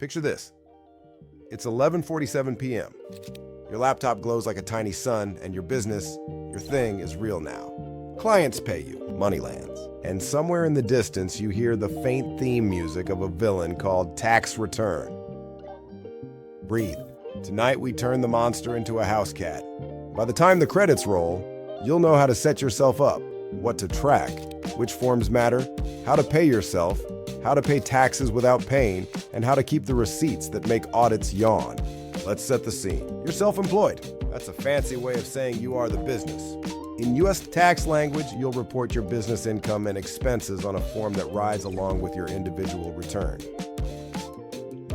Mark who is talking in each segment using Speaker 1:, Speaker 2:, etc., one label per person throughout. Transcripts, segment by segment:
Speaker 1: Picture this. It's 11:47 p.m. Your laptop glows like a tiny sun, and your business, your thing, is real now. Clients pay you, money lands. And somewhere in the distance, you hear the faint theme music of a villain called Tax Return. Breathe. Tonight we turn the monster into a housecat. By the time the credits roll, you'll know how to set yourself up, what to track, which forms matter, how to pay yourself, how to pay taxes without paying, and how to keep the receipts that make audits yawn. Let's set the scene. You're self-employed. That's a fancy way of saying you are the business. In U.S. tax language, you'll report your business income and expenses on a form that rides along with your individual return.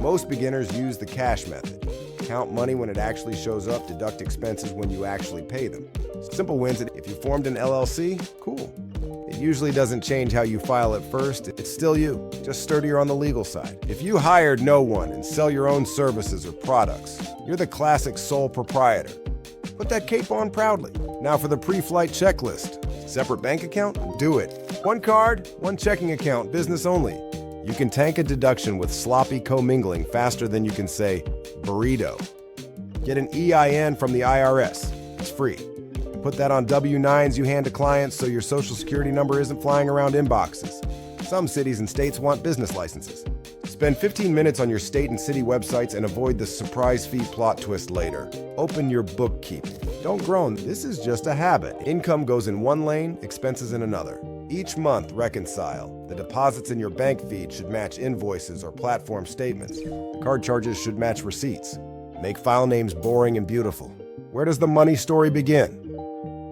Speaker 1: Most beginners use the cash method. Count money when it actually shows up, deduct expenses when you actually pay them. Simple wins it. If you formed an LLC, cool. It usually doesn't change how you file at first. It's still you, just sturdier on the legal side. If you hired no one and sell your own services or products, you're the classic sole proprietor. Put that cape on proudly. Now for the pre-flight checklist. Separate bank account? Do it. One card, one checking account, business only. You can tank a deduction with sloppy commingling faster than you can say burrito. Get an EIN from the IRS. It's free. And put that on W-9s you hand to clients so your social security number isn't flying around inboxes. Some cities and states want business licenses. Spend 15 minutes on your state and city websites and avoid the surprise fee plot twist later. Open your bookkeeping. Don't groan, this is just a habit. Income goes in one lane, expenses in another. Each month, reconcile. The deposits in your bank feed should match invoices or platform statements. The card charges should match receipts. Make file names boring and beautiful. Where does the money story begin?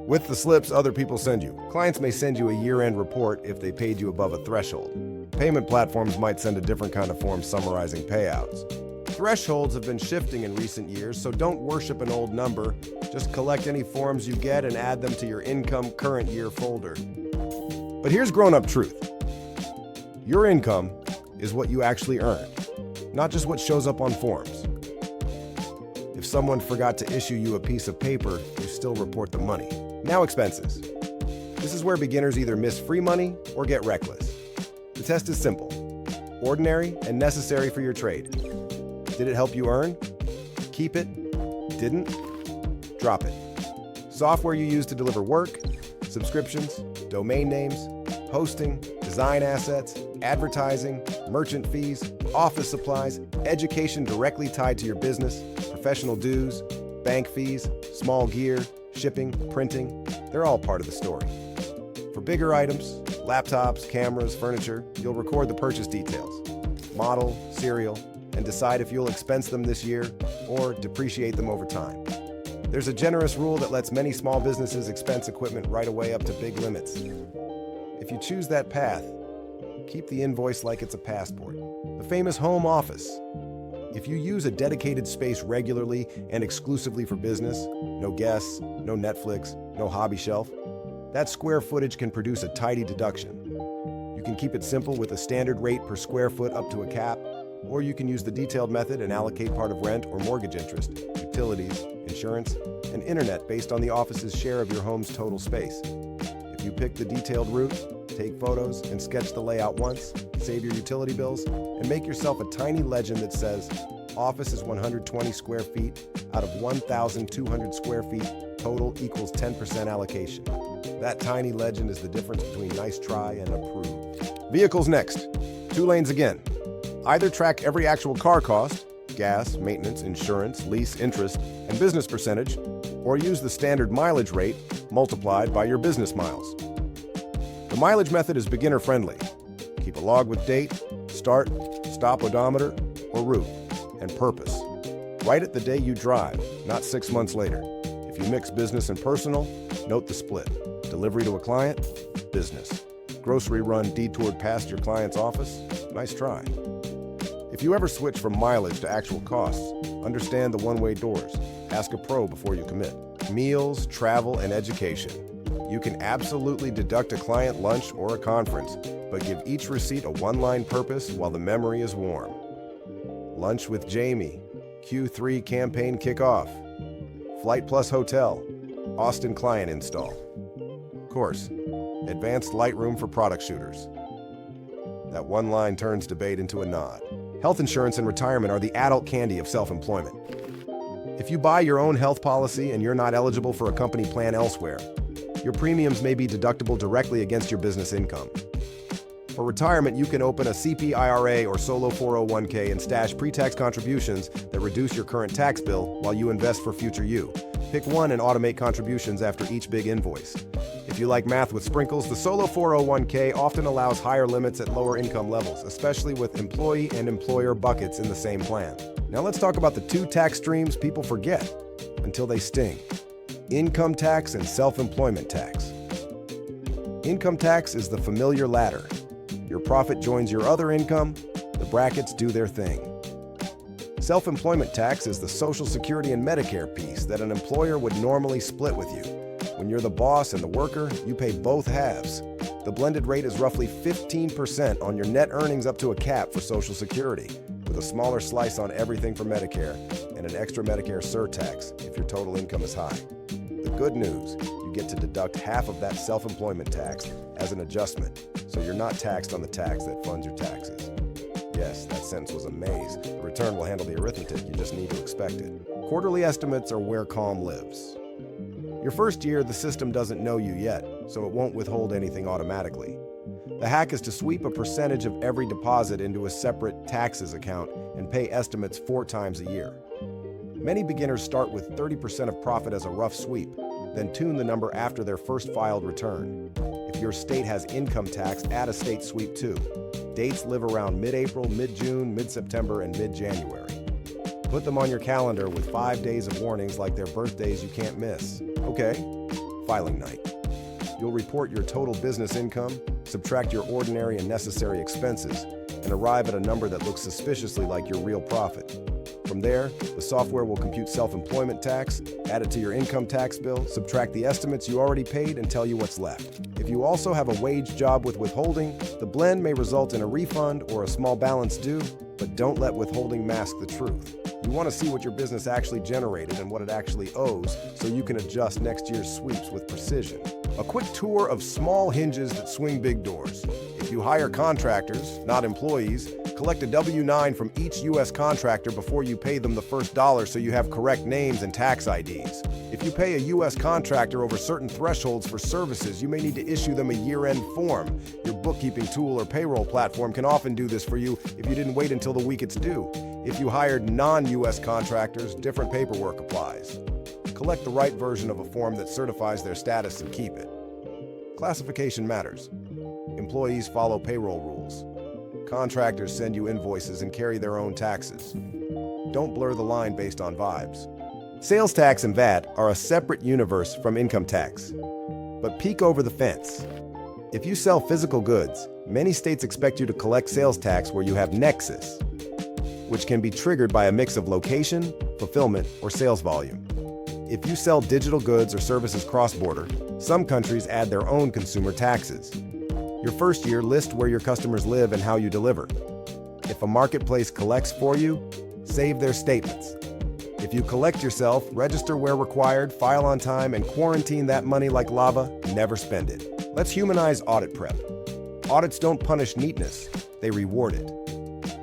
Speaker 1: With the slips other people send you. Clients may send you a year-end report if they paid you above a threshold. Payment platforms might send a different kind of form summarizing payouts. Thresholds have been shifting in recent years, so don't worship an old number. Just collect any forms you get and add them to your income current year folder. But here's grown-up truth. Your income is what you actually earn, not just what shows up on forms. If someone forgot to issue you a piece of paper, you still report the money. Now expenses. This is where beginners either miss free money or get reckless. The test is simple. Ordinary and necessary for your trade. Did it help you earn? Keep it. Didn't? Drop it. Software you use to deliver work, subscriptions, domain names, hosting, design assets, advertising, merchant fees, office supplies, education directly tied to your business, professional dues, bank fees, small gear, shipping, printing, they're all part of the story. For bigger items, laptops, cameras, furniture, you'll record the purchase details, model, serial, and decide if you'll expense them this year or depreciate them over time. There's a generous rule that lets many small businesses expense equipment right away up to big limits. If you choose that path, keep the invoice like it's a passport. The famous home office. If you use a dedicated space regularly and exclusively for business, no guests, no Netflix, no hobby shelf, that square footage can produce a tidy deduction. You can keep it simple with a standard rate per square foot up to a cap, or you can use the detailed method and allocate part of rent or mortgage interest, utilities, insurance, and internet based on the office's share of your home's total space. If you pick the detailed route, take photos, and sketch the layout once, save your utility bills, and make yourself a tiny legend that says, office is 120 square feet out of 1,200 square feet, total equals 10% allocation. That tiny legend is the difference between nice try and approved. Vehicles next. 2 lanes again. Either track every actual car cost, gas, maintenance, insurance, lease, interest, and business percentage, or use the standard mileage rate multiplied by your business miles. The mileage method is beginner-friendly. Keep a log with date, start, stop odometer, or route, and purpose. Write it the day you drive, not 6 months later. If you mix business and personal, note the split. Delivery to a client, business. Grocery run detoured past your client's office, nice try. If you ever switch from mileage to actual costs, understand the one-way doors. Ask a pro before you commit. Meals, travel, and education. You can absolutely deduct a client lunch or a conference, but give each receipt a one-line purpose while the memory is warm. Lunch with Jamie, Q3 campaign kickoff, Flight Plus Hotel, Austin client install. Course, Advanced Lightroom for product shooters. That one line turns debate into a nod. Health insurance and retirement are the adult candy of self-employment. If you buy your own health policy and you're not eligible for a company plan elsewhere, your premiums may be deductible directly against your business income. For retirement, you can open a CP IRA or solo 401k and stash pre-tax contributions that reduce your current tax bill while you invest for future you. Pick one and automate contributions after each big invoice. If you like math with sprinkles, the solo 401k often allows higher limits at lower income levels, especially with employee and employer buckets in the same plan. Now let's talk about the two tax streams people forget until they sting: income tax and self-employment tax. Income tax is the familiar ladder. Your profit joins your other income, the brackets do their thing. Self-employment tax is the Social Security and Medicare piece that an employer would normally split with you. When you're the boss and the worker, you pay both halves. The blended rate is roughly 15% on your net earnings up to a cap for Social Security, with a smaller slice on everything for Medicare and an extra Medicare surtax if your total income is high. The good news, you get to deduct half of that self-employment tax as an adjustment, so you're not taxed on the tax that funds your taxes. Yes, that sentence was a maze. The return will handle the arithmetic, you just need to expect it. Quarterly estimates are where calm lives. Your first year, the system doesn't know you yet, so it won't withhold anything automatically. The hack is to sweep a percentage of every deposit into a separate taxes account and pay estimates 4 times a year. Many beginners start with 30% of profit as a rough sweep, then tune the number after their first filed return. If your state has income tax, add a state sweep too. Dates live around mid-April, mid-June, mid-September, and mid-January. Put them on your calendar with 5 days of warnings like they're birthdays you can't miss. Okay, filing night. You'll report your total business income, subtract your ordinary and necessary expenses, and arrive at a number that looks suspiciously like your real profit. From there, the software will compute self-employment tax, add it to your income tax bill, subtract the estimates you already paid, and tell you what's left. If you also have a wage job with withholding, the blend may result in a refund or a small balance due, but don't let withholding mask the truth. You want to see what your business actually generated and what it actually owes so you can adjust next year's sweeps with precision. A quick tour of small hinges that swing big doors. If you hire contractors, not employees, collect a W-9 from each U.S. contractor before you pay them the first dollar so you have correct names and tax IDs. If you pay a U.S. contractor over certain thresholds for services, you may need to issue them a year-end form. Your bookkeeping tool or payroll platform can often do this for you if you didn't wait until the week it's due. If you hired non-U.S. contractors, different paperwork applies. Collect the right version of a form that certifies their status and keep it. Classification matters. Employees follow payroll rules. Contractors send you invoices and carry their own taxes. Don't blur the line based on vibes. Sales tax and VAT are a separate universe from income tax. But peek over the fence. If you sell physical goods, many states expect you to collect sales tax where you have nexus, which can be triggered by a mix of location, fulfillment, or sales volume. If you sell digital goods or services cross-border, some countries add their own consumer taxes. Your first year, list where your customers live and how you deliver. If a marketplace collects for you, save their statements. If you collect yourself, register where required, file on time, and quarantine that money like lava, never spend it. Let's humanize audit prep. Audits don't punish neatness, they reward it.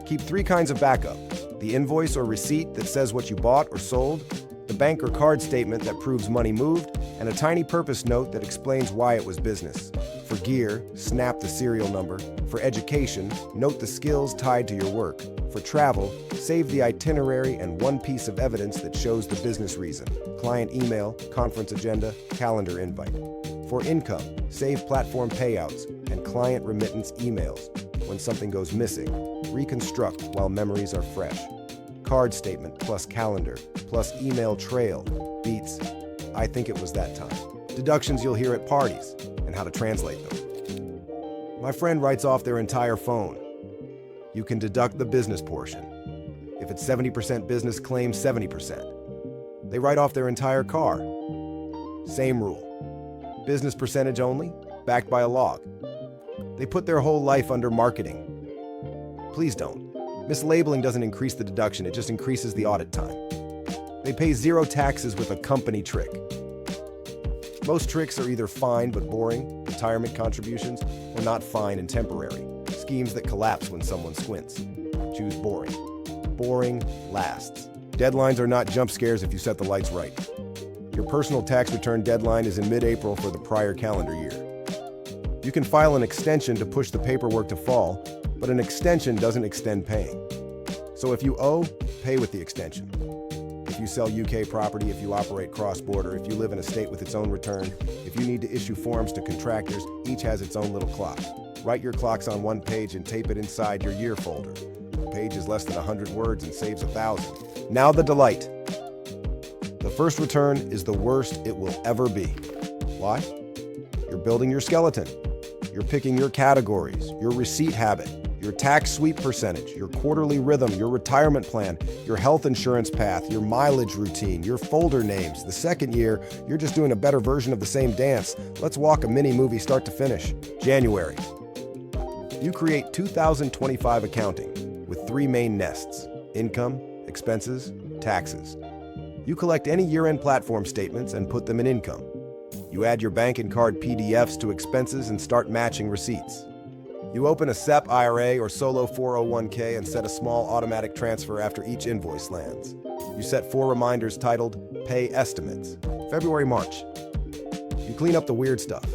Speaker 1: Keep 3 kinds of backup: the invoice or receipt that says what you bought or sold, the bank or card statement that proves money moved, and a tiny purpose note that explains why it was business. For gear, snap the serial number. For education, note the skills tied to your work. For travel, save the itinerary and one piece of evidence that shows the business reason: client email, conference agenda, calendar invite. For income, save platform payouts and client remittance emails. When something goes missing, reconstruct while memories are fresh. Card statement plus calendar plus email trail beats "I think it was that time." Deductions you'll hear at parties and how to translate them. My friend writes off their entire phone. You can deduct the business portion. If it's 70% business, claim 70%. They write off their entire car. Same rule. Business percentage only, backed by a log. They put their whole life under marketing. Please don't. Mislabeling doesn't increase the deduction, it just increases the audit time. They pay 0 taxes with a company trick. Most tricks are either fine but boring, retirement contributions, or not fine and temporary, schemes that collapse when someone squints. choose boring. Boring lasts. Deadlines are not jump scares if you set the lights right. Your personal tax return deadline is in mid-April for the prior calendar year. You can file an extension to push the paperwork to fall, but an extension doesn't extend paying. So if you owe, pay with the extension. If you sell UK property, if you operate cross-border, if you live in a state with its own return, if you need to issue forms to contractors, each has its own little clock. Write your clocks on one page and tape it inside your year folder. The page is less than 100 words and saves 1,000. Now the delight. The first return is the worst it will ever be. Why? You're building your skeleton. You're picking your categories, your receipt habit, your tax sweep percentage, your quarterly rhythm, your retirement plan, your health insurance path, your mileage routine, your folder names. The second year, you're just doing a better version of the same dance. Let's walk a mini movie start to finish. January. You create 2025 accounting with 3 main nests: income, expenses, taxes. You collect any year-end platform statements and put them in income. You add your bank and card PDFs to expenses and start matching receipts. You open a SEP IRA or solo 401k and set a small automatic transfer after each invoice lands. You set 4 reminders titled Pay Estimates, February, March. You clean up the weird stuff.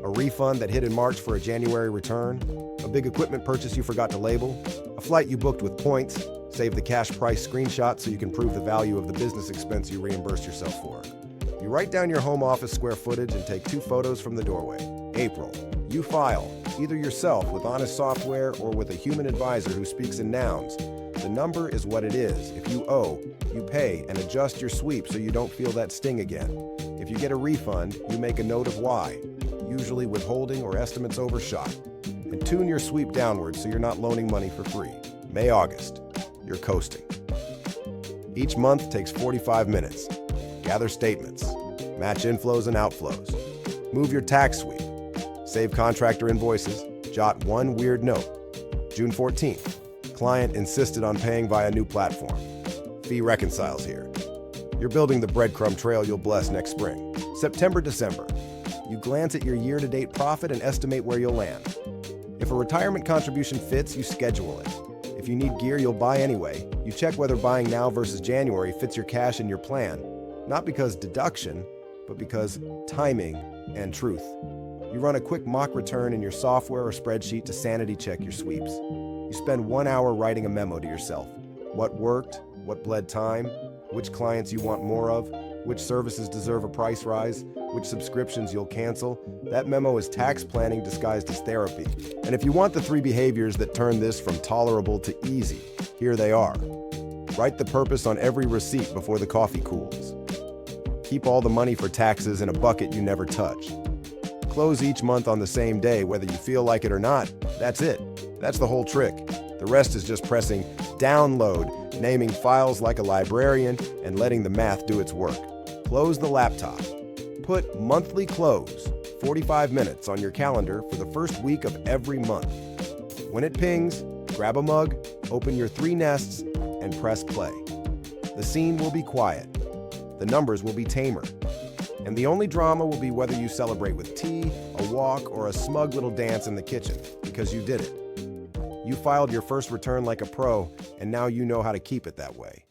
Speaker 1: A refund that hit in March for a January return, a big equipment purchase you forgot to label, a flight you booked with points, save the cash price screenshot so you can prove the value of the business expense you reimbursed yourself for. You write down your home office square footage and take 2 photos from the doorway. April. You file, either yourself with honest software or with a human advisor who speaks in nouns. The number is what it is. If you owe, you pay and adjust your sweep so you don't feel that sting again. If you get a refund, you make a note of why, usually withholding or estimates overshot. And tune your sweep downward so you're not loaning money for free. May, August. You're coasting. Each month takes 45 minutes. Gather statements. Match inflows and outflows. Move your tax sweep. Save contractor invoices. Jot one weird note. June 14th. Client insisted on paying via new platform. Fee reconciles here. You're building the breadcrumb trail you'll bless next spring. September, December. You glance at your year-to-date profit and estimate where you'll land. If a retirement contribution fits, you schedule it. If you need gear you'll buy anyway, you check whether buying now versus January fits your cash and your plan. Not because deduction, but because timing and truth. You run a quick mock return in your software or spreadsheet to sanity check your sweeps. You spend 1 hour writing a memo to yourself. What worked? What bled time? Which clients you want more of? Which services deserve a price rise? Which subscriptions you'll cancel? That memo is tax planning disguised as therapy. And if you want the 3 behaviors that turn this from tolerable to easy, here they are. Write the purpose on every receipt before the coffee cools. Keep all the money for taxes in a bucket you never touch. Close each month on the same day, whether you feel like it or not. That's it. That's the whole trick. The rest is just pressing download, naming files like a librarian, and letting the math do its work. Close the laptop. Put monthly close, 45 minutes on your calendar for the first week of every month. When it pings, grab a mug, open your 3 nests, and press play. The scene will be quiet. The numbers will be tamer. And the only drama will be whether you celebrate with tea, a walk, or a smug little dance in the kitchen, because you did it. You filed your first return like a pro, and now you know how to keep it that way.